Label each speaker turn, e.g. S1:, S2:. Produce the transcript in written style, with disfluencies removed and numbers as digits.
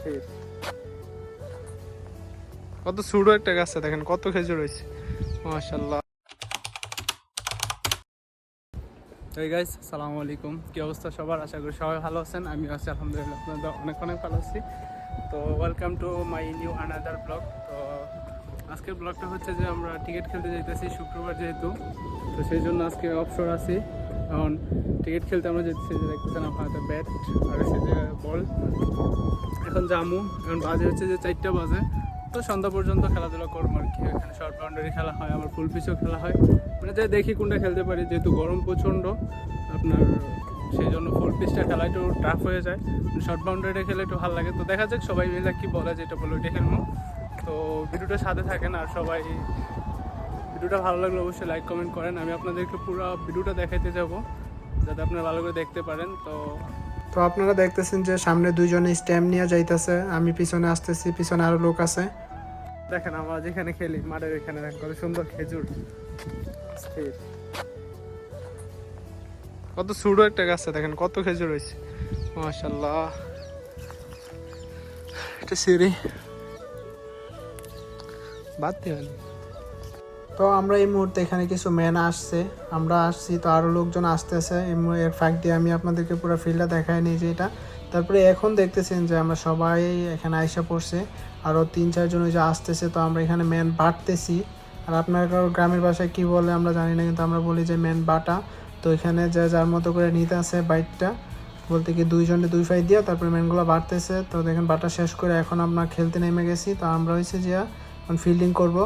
S1: স্থির। কত ছোট একটা গাছে দেখেন কত খেজুর হয়েছে, মাশাআল্লাহ। এই গাইস, আসসালামু আলাইকুম। কি অবস্থা সবার? আশা করি সবাই ভালো আছেন। আমি আছি আলহামদুলিল্লাহ, আপনাদের অনেক অনেক ভালো আছি। তো welcome to my new another blog. তো আজকের ব্লগটা হচ্ছে যে আমরা টিকিট খেলতে যাইতেছি শুক্রবার যেহেতু, তো সেই জন্য আজকে অবসর আছি। এখন টিকিট খেলতে আমরা যেতেছি, যে দেখতেছেন আমার হাতে ব্যাট আর হচ্ছে যে বল। এখন জামু, এখন বাজে হচ্ছে যে 4টা বাজে। তো সন্ধ্যা পর্যন্ত খেলাধুলা করবো আর কি। এখানে শর্ট বাউন্ডারি খেলা হয়, আবার ফুল পিচও খেলা হয়। মানে যাই দেখি কোনটা খেলতে পারি, যেহেতু গরম প্রচণ্ড আপনার, সেই জন্য ফুল পিচটা খেলা একটু টাফ হয়ে যায়। শর্ট বাউন্ডারিটা খেলে একটু ভালো লাগে। তো দেখা যাক সবাই মিলে কি বলে, যেটা বলো ওইটা খেলবো। তো ভিডিওটা সাথে থাকেন, আর সবাই ভিডিওটা ভালো লাগলে অবশ্যই লাইক কমেন্ট করেন। আমি আপনাদেরকে পুরো ভিডিওটা দেখাইতে যাব, যাতে আপনারা ভালো করে দেখতে পারেন। তো আপনারা দেখতেছেন যে সামনে দুইজনে স্ট্যাম্প নিয়ে যাইতেছে, আমি পিছনে আসতেছি, পিছনে আরো লোক আছে। দেখেন আমরা যেখানে খেলি মাঠের এখানে দেখেন কত সুন্দর খেজুর, স্থির। কত ছোট একটা গাছে দেখেন কত খেজুর হয়েছে, মাশাআল্লাহ। এটা সিঁড়ি বাদ দিবেন। তো আমরা এই মুহূর্তে এখানে কিছু ম্যান আসছে, আমরা আসছি, তো আরও লোকজন আসতেছে। এর ফাঁক দিয়ে আমি আপনাদেরকে পুরো ফিল্ডটা দেখাই নিই যে এটা। তারপরে এখন দেখতেছেন যে আমরা সবাই এখানে আইসা পড়ছে, আরও 3-4 জন ওই যে আসতেছে। তো আমরা এখানে ম্যান বাটতেছি, আর আপনার গ্রামের ভাষায় কী বলে আমরা জানি না, কিন্তু আমরা বলি যে ম্যান বাটা। তো এখানে যে যার মতো করে নিতে আছে বাইকটা, বলতে কি 2 জনে 2 ফাই দিয়ে তারপরে ম্যানগুলো বাড়তেছে। তো দেখেন বাটা শেষ করে এখন আমরা খেলতে নেমে গেছি। তো আমরা হয়েছে যে এখন ফিল্ডিং করবো।